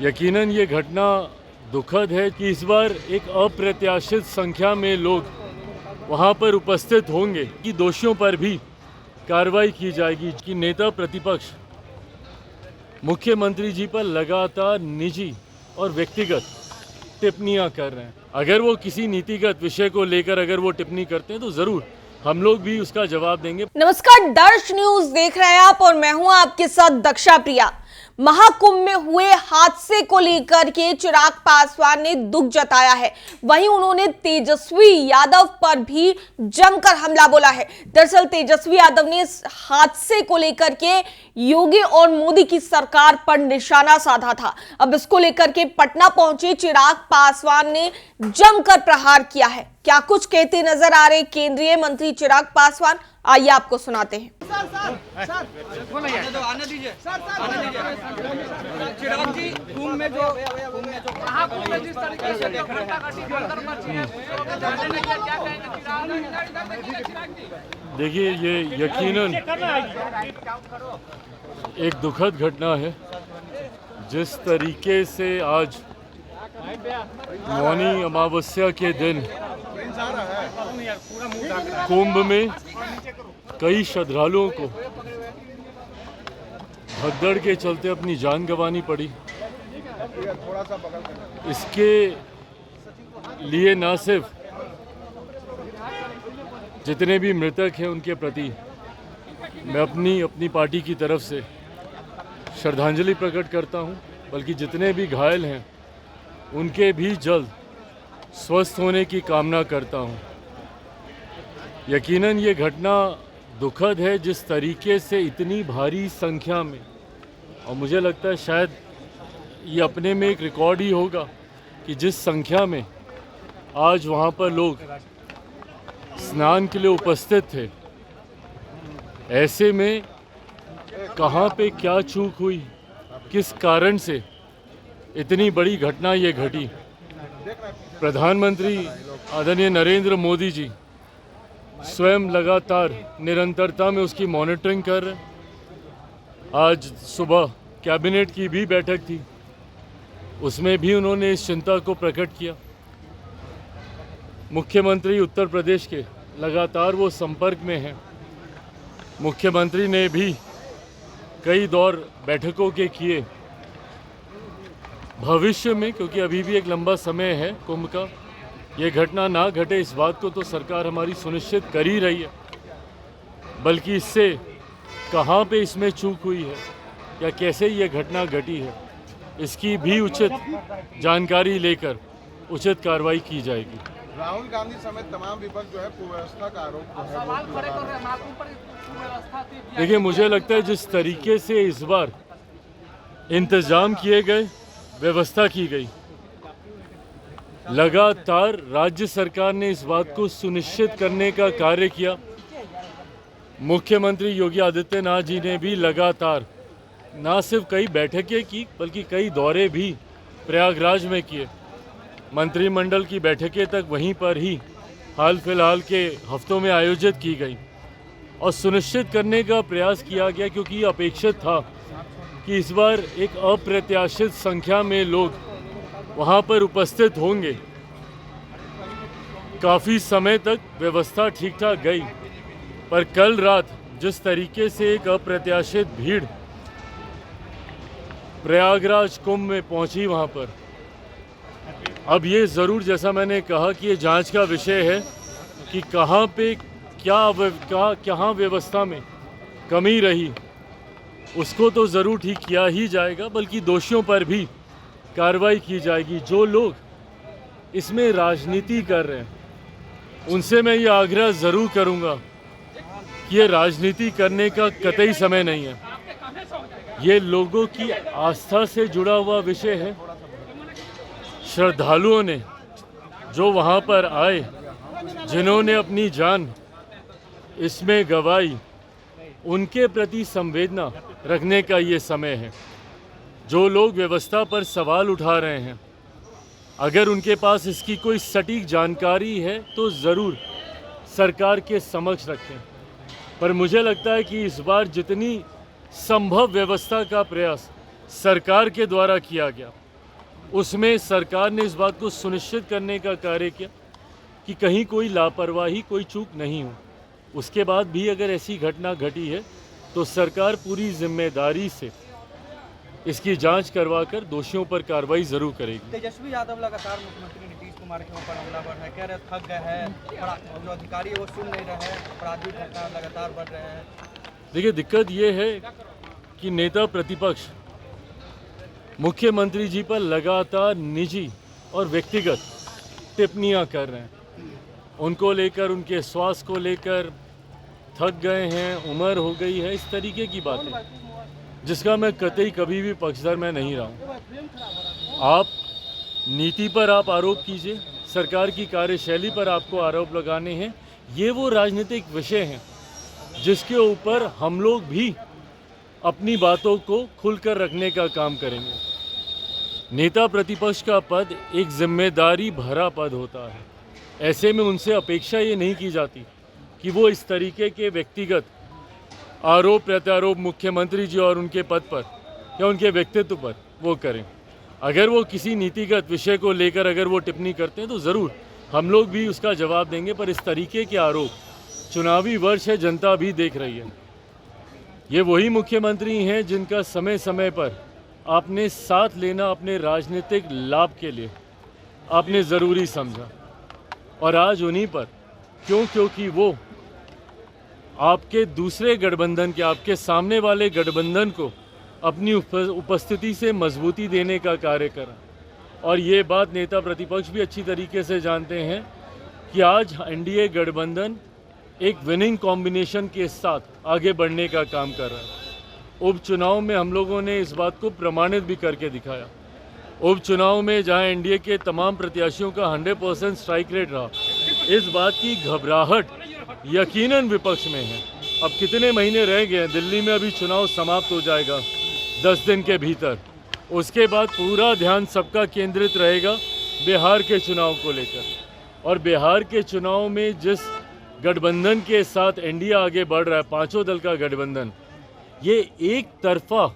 यकीनन ये घटना दुखद है कि इस बार एक अप्रत्याशित संख्या में लोग वहाँ पर उपस्थित होंगे कि दोषियों पर भी कार्रवाई की जाएगी कि नेता प्रतिपक्ष मुख्यमंत्री जी पर लगातार निजी और व्यक्तिगत टिप्पणियां कर रहे हैं। अगर वो किसी नीतिगत विषय को लेकर अगर वो टिप्पणी करते हैं तो जरूर हम लोग भी उसका जवाब देंगे। नमस्कार, दर्श न्यूज देख रहे हैं आप और मैं हूं आपके साथ दक्षा प्रिया। महाकुंभ में हुए हादसे को लेकर के चिराग पासवान ने दुख जताया है। वहीं उन्होंने तेजस्वी यादव पर भी जमकर हमला बोला है। दरअसल तेजस्वी यादव ने इस हादसे को लेकर के योगी और मोदी की सरकार पर निशाना साधा था। अब इसको लेकर के पटना पहुंचे चिराग पासवान ने जमकर प्रहार किया है। क्या कुछ कहते नजर आ रहे केंद्रीय मंत्री चिराग पासवान, आइए आपको सुनाते हैं। चिराग जी, कुंभ में जो महाकुंभ में जिस तरीके से देखिए, ये यकीनन एक दुखद घटना है। जिस तरीके से आज मौनी अमावस्या के दिन कुंभ में कई श्रद्धालुओं को भगदड़ के चलते अपनी जान गंवानी पड़ी, इसके लिए न सिर्फ जितने भी मृतक हैं उनके प्रति मैं अपनी पार्टी की तरफ से श्रद्धांजलि प्रकट करता हूं, बल्कि जितने भी घायल हैं उनके भी जल्द स्वस्थ होने की कामना करता हूं। यकीनन ये घटना दुखद है, जिस तरीके से इतनी भारी संख्या में, और मुझे लगता है शायद ये अपने में एक रिकॉर्ड ही होगा कि जिस संख्या में आज वहाँ पर लोग स्नान के लिए उपस्थित थे, ऐसे में कहाँ पे क्या चूक हुई, किस कारण से इतनी बड़ी घटना ये घटी। प्रधानमंत्री आदरणीय नरेंद्र मोदी जी स्वयं लगातार निरंतरता में उसकी मॉनिटरिंग कर रहे हैं। आज सुबह कैबिनेट की भी बैठक थी, उसमें भी उन्होंने इस चिंता को प्रकट किया। मुख्यमंत्री उत्तर प्रदेश के लगातार वो संपर्क में हैं। मुख्यमंत्री ने भी कई दौर बैठकों के किए। भविष्य में, क्योंकि अभी भी एक लंबा समय है कुंभ का, ये घटना ना घटे इस बात को तो सरकार हमारी सुनिश्चित कर ही रही है, बल्कि इससे कहाँ पे इसमें चूक हुई है या कैसे ये घटना घटी है, इसकी भी उचित जानकारी लेकर उचित कार्रवाई की जाएगी। राहुल गांधी समेत तमाम विपक्ष जो है कुव्यवस्था का आरोप देखिए, मुझे लगता है जिस तरीके से इस बार इंतजाम किए गए, व्यवस्था की गई, लगातार राज्य सरकार ने इस बात को सुनिश्चित करने का कार्य किया। मुख्यमंत्री योगी आदित्यनाथ जी ने भी लगातार ना सिर्फ कई बैठकें की, बल्कि कई दौरे भी प्रयागराज में किए। मंत्रिमंडल की बैठकें तक वहीं पर ही हाल फिलहाल के हफ्तों में आयोजित की गई और सुनिश्चित करने का प्रयास किया गया, क्योंकि ये अपेक्षित था कि इस बार एक अप्रत्याशित संख्या में लोग वहाँ पर उपस्थित होंगे। काफ़ी समय तक व्यवस्था ठीक ठाक गई, पर कल रात जिस तरीके से एक अप्रत्याशित भीड़ प्रयागराज कुंभ में पहुंची वहाँ पर, अब ये ज़रूर, जैसा मैंने कहा कि ये जांच का विषय है कि कहाँ पे क्या व्यवस्था में कमी रही, उसको तो ज़रूर ठीक किया ही जाएगा, बल्कि दोषियों पर भी कार्रवाई की जाएगी। जो लोग इसमें राजनीति कर रहे हैं उनसे मैं ये आग्रह ज़रूर करूँगा कि ये राजनीति करने का कतई समय नहीं है। ये लोगों की आस्था से जुड़ा हुआ विषय है। श्रद्धालुओं ने जो वहाँ पर आए, जिन्होंने अपनी जान इसमें गंवाई, उनके प्रति संवेदना रखने का ये समय है। जो लोग व्यवस्था पर सवाल उठा रहे हैं, अगर उनके पास इसकी कोई सटीक जानकारी है तो ज़रूर सरकार के समक्ष रखें। पर मुझे लगता है कि इस बार जितनी संभव व्यवस्था का प्रयास सरकार के द्वारा किया गया, उसमें सरकार ने इस बात को सुनिश्चित करने का कार्य किया कि कहीं कोई लापरवाही, कोई चूक नहीं हो। उसके बाद भी अगर ऐसी घटना घटी है तो सरकार पूरी जिम्मेदारी से इसकी जांच करवाकर दोषियों पर कार्रवाई जरूर करेगी। तेजस्वी यादव लगातार मुख्यमंत्री नीतीश कुमार के ऊपर हमलावर है, कह रहे थक गए हैं, जो अधिकारी है वो सुन नहीं रहे हैं, अपराधी घटना लगातार बढ़ रहे हैं। देखिए, दिक्कत ये है कि नेता प्रतिपक्ष मुख्यमंत्री जी पर लगातार निजी और व्यक्तिगत टिप्पणियां कर रहे हैं। उनको लेकर, उनके स्वास्थ्य को लेकर, थक गए हैं, उम्र हो गई है, इस तरीके की बातें, जिसका मैं कतई कभी भी पक्षधर मैं नहीं रहा हूँ। आप नीति पर आप आरोप कीजिए, सरकार की कार्यशैली पर आपको आरोप लगाने हैं, ये वो राजनीतिक विषय हैं जिसके ऊपर हम लोग भी अपनी बातों को खुलकर रखने का काम करेंगे। नेता प्रतिपक्ष का पद एक जिम्मेदारी भरा पद होता है। ऐसे में उनसे अपेक्षा ये नहीं की जाती कि वो इस तरीके के व्यक्तिगत आरोप प्रत्यारोप मुख्यमंत्री जी और उनके पद पर या उनके व्यक्तित्व पर वो करें। अगर वो किसी नीतिगत विषय को लेकर अगर वो टिप्पणी करते हैं तो ज़रूर हम लोग भी उसका जवाब देंगे, पर इस तरीके के आरोप, चुनावी वर्ष है, जनता भी देख रही है। ये वही मुख्यमंत्री हैं जिनका समय समय पर आपने साथ लेना अपने राजनीतिक लाभ के लिए आपने ज़रूरी समझा, और आज उन्हीं पर क्योंकि वो आपके दूसरे गठबंधन के, आपके सामने वाले गठबंधन को अपनी उपस्थिति से मजबूती देने का कार्य करा। और ये बात नेता प्रतिपक्ष भी अच्छी तरीके से जानते हैं कि आज एनडीए गठबंधन एक विनिंग कॉम्बिनेशन के साथ आगे बढ़ने का काम कर रहा है। उपचुनाव में हम लोगों ने इस बात को प्रमाणित भी करके दिखाया। उपचुनाव में जहां एनडीए के तमाम प्रत्याशियों का 100% स्ट्राइक रेट रहा, इस बात की घबराहट यकीनन विपक्ष में है। अब कितने महीने रह गए हैं, दिल्ली में अभी चुनाव समाप्त हो जाएगा 10 दिन के भीतर। उसके बाद पूरा ध्यान सबका केंद्रित रहेगा बिहार के चुनाव को लेकर। और बिहार के चुनाव में जिस गठबंधन के साथ एनडीए आगे बढ़ रहा है, पांचों दल का गठबंधन, ये एक तरफा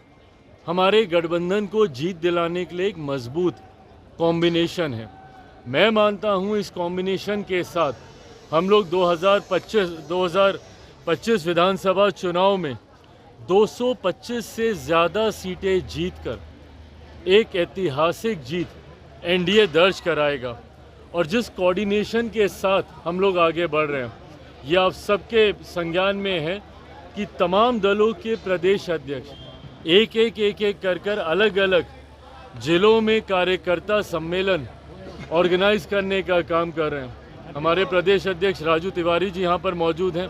हमारे गठबंधन को जीत दिलाने के लिए एक मजबूत कॉम्बिनेशन है। मैं मानता हूँ इस कॉम्बिनेशन के साथ हम लोग 2025 विधानसभा चुनाव में 225 से ज़्यादा सीटें जीतकर एक ऐतिहासिक जीत एनडीए दर्ज कराएगा। और जिस कोऑर्डिनेशन के साथ हम लोग आगे बढ़ रहे हैं, ये आप सबके संज्ञान में है कि तमाम दलों के प्रदेश अध्यक्ष एक एक कर अलग अलग जिलों में कार्यकर्ता सम्मेलन ऑर्गेनाइज करने का काम कर रहे हैं। हमारे प्रदेश अध्यक्ष राजू तिवारी जी यहाँ पर मौजूद हैं।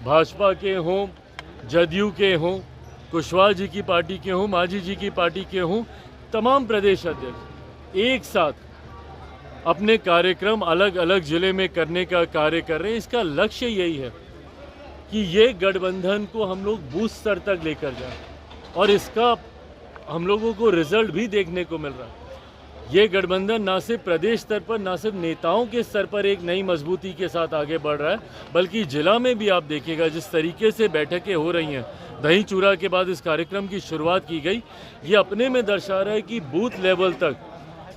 भाजपा के हों, जदयू के हों, कुशवाहा जी की पार्टी के हों, मांझी जी की पार्टी के हों, तमाम प्रदेश अध्यक्ष एक साथ अपने कार्यक्रम अलग अलग जिले में करने का कार्य कर रहे हैं। इसका लक्ष्य यही है कि ये गठबंधन को हम लोग बूथ स्तर तक लेकर जाएं, और इसका हम लोगों को रिजल्ट भी देखने को मिल रहा है। ये गठबंधन ना सिर्फ प्रदेश स्तर पर, ना सिर्फ नेताओं के स्तर पर एक नई मजबूती के साथ आगे बढ़ रहा है, बल्कि जिला में भी आप देखिएगा जिस तरीके से बैठकें हो रही हैं, दही चूड़ा के बाद इस कार्यक्रम की शुरुआत की गई, ये अपने में दर्शा रहा है कि बूथ लेवल तक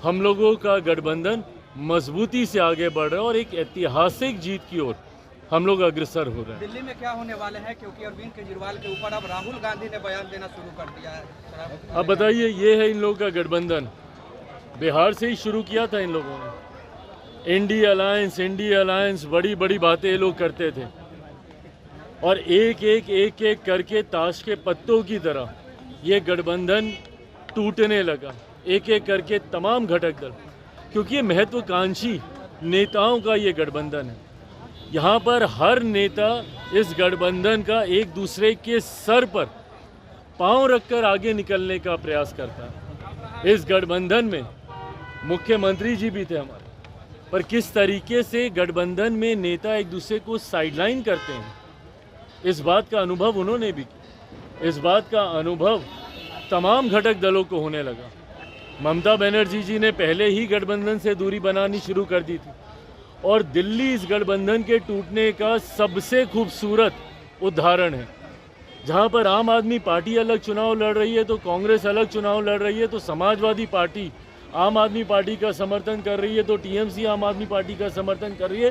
हम लोगों का गठबंधन मजबूती से आगे बढ़ रहा है और एक ऐतिहासिक जीत की ओर हम लोग अग्रसर हो रहे हैं। दिल्ली में क्या होने वाले हैं, क्योंकि अरविंद केजरीवाल के ऊपर अब राहुल गांधी ने बयान देना शुरू कर दिया है। अब बताइए, ये है इन लोगों का गठबंधन। बिहार से ही शुरू किया था इन लोगों ने। इंडी अलायंस बड़ी बड़ी बातें ये लोग करते थे, और एक एक करके ताश के पत्तों की तरह ये गठबंधन टूटने लगा, एक एक करके तमाम घटक दल, क्योंकि ये महत्वाकांक्षी नेताओं का ये गठबंधन है। यहाँ पर हर नेता इस गठबंधन का एक दूसरे के सर पर पांव रखकर आगे निकलने का प्रयास करता है। इस गठबंधन में मुख्यमंत्री जी भी थे हमारे, पर किस तरीके से गठबंधन में नेता एक दूसरे को साइडलाइन करते हैं, इस बात का अनुभव उन्होंने भी किया। इस बात का अनुभव तमाम घटक दलों को होने लगा। ममता बनर्जी जी ने पहले ही गठबंधन से दूरी बनानी शुरू कर दी थी, और दिल्ली इस गठबंधन के टूटने का सबसे खूबसूरत उदाहरण है। जहां पर आम आदमी पार्टी अलग चुनाव लड़ रही है, तो कांग्रेस अलग चुनाव लड़ रही है, तो समाजवादी पार्टी आम आदमी पार्टी का समर्थन कर रही है तो टीएमसी आम आदमी पार्टी का समर्थन कर रही है।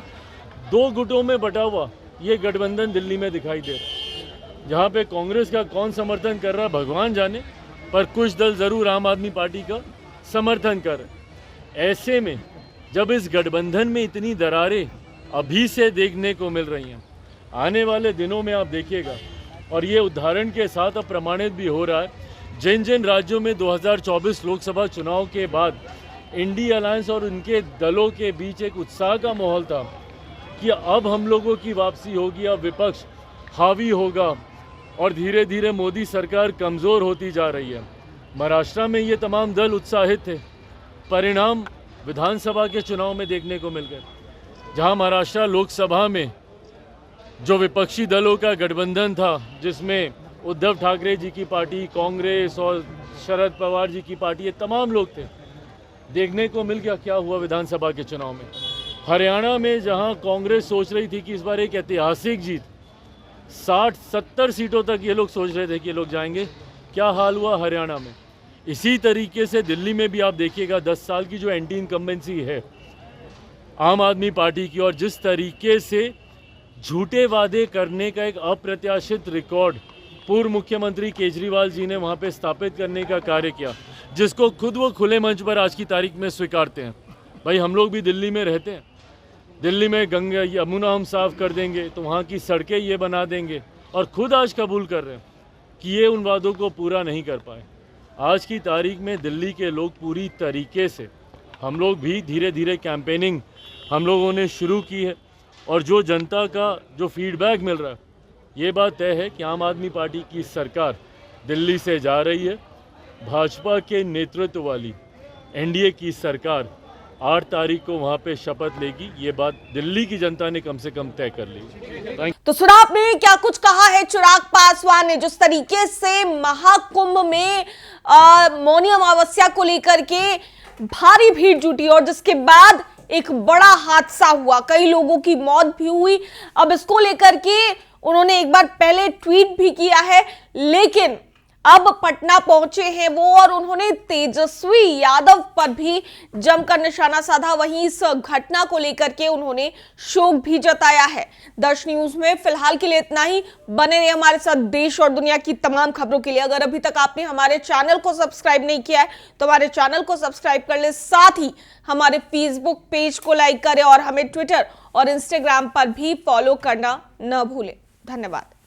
दो गुटों में बटा हुआ ये गठबंधन दिल्ली में दिखाई दे रहा है, जहाँ पे कांग्रेस का कौन समर्थन कर रहा है भगवान जाने, पर कुछ दल ज़रूर आम आदमी पार्टी का समर्थन कर रहे हैं। ऐसे में जब इस गठबंधन में इतनी दरारें अभी से देखने को मिल रही हैं, आने वाले दिनों में आप देखिएगा, और ये उदाहरण के साथ अब प्रमाणित भी हो रहा है, जिन जिन राज्यों में 2024 लोकसभा चुनाव के बाद इंडी अलायंस और उनके दलों के बीच एक उत्साह का माहौल था कि अब हम लोगों की वापसी होगी, अब विपक्ष हावी होगा और धीरे धीरे मोदी सरकार कमज़ोर होती जा रही है। महाराष्ट्र में ये तमाम दल उत्साहित थे, परिणाम विधानसभा के चुनाव में देखने को मिल गए, जहां महाराष्ट्र लोकसभा में जो विपक्षी दलों का गठबंधन था, जिसमें उद्धव ठाकरे जी की पार्टी, कांग्रेस और शरद पवार जी की पार्टी, ये तमाम लोग थे, देखने को मिल गया क्या हुआ विधानसभा के चुनाव में। हरियाणा में जहां कांग्रेस सोच रही थी कि इस बार एक ऐतिहासिक जीत, 60-70 सीटों तक ये लोग सोच रहे थे कि ये लोग जाएंगे, क्या हाल हुआ हरियाणा में। इसी तरीके से दिल्ली में भी आप देखिएगा 10 साल की जो एंटी इनकम्बेंसी है आम आदमी पार्टी की, और जिस तरीके से झूठे वादे करने का एक अप्रत्याशित रिकॉर्ड पूर्व मुख्यमंत्री केजरीवाल जी ने वहाँ पे स्थापित करने का कार्य किया, जिसको खुद वो खुले मंच पर आज की तारीख में स्वीकारते हैं। भाई हम लोग भी दिल्ली में रहते हैं, दिल्ली में गंगा यमुना हम साफ कर देंगे तो वहाँ की सड़कें ये बना देंगे, और खुद आज कबूल कर रहे हैं कि ये उन वादों को पूरा नहीं कर पाए। आज की तारीख में दिल्ली के लोग पूरी तरीके से, हम लोग भी धीरे धीरे कैंपेनिंग हम लोगों ने शुरू की है, और जो जनता का जो फीडबैक मिल रहा है, ये बात तय है कि आम आदमी पार्टी की सरकार दिल्ली से जा रही है। भाजपा के नेतृत्व वाली एनडीए की सरकार 8 तारीख को वहां पे शपथ लेगी, ये बात दिल्ली की जनता ने कम से कम तय कर ली। तो सुना आपने क्या कुछ कहा है चिराग पासवान ने, जिस तरीके से महाकुंभ में मौनी अमावस्या को लेकर के भारी भीड़ जुटी और जिसके बाद एक बड़ा हादसा हुआ, कई लोगों की मौत भी हुई। अब इसको लेकर के उन्होंने एक बार पहले ट्वीट भी किया है, लेकिन अब पटना पहुंचे हैं वो और उन्होंने तेजस्वी यादव पर भी जमकर निशाना साधा। वहीं इस घटना को लेकर के उन्होंने शोक भी जताया है। दर्श न्यूज में फिलहाल के लिए इतना ही। बने रहिए हमारे साथ देश और दुनिया की तमाम खबरों के लिए। अगर अभी तक आपने हमारे चैनल को सब्सक्राइब नहीं किया है तो हमारे चैनल को सब्सक्राइब कर ले, साथ ही हमारे फेसबुक पेज को लाइक करें और हमें ट्विटर और इंस्टाग्राम पर भी फॉलो करना न भूलें। धन्यवाद।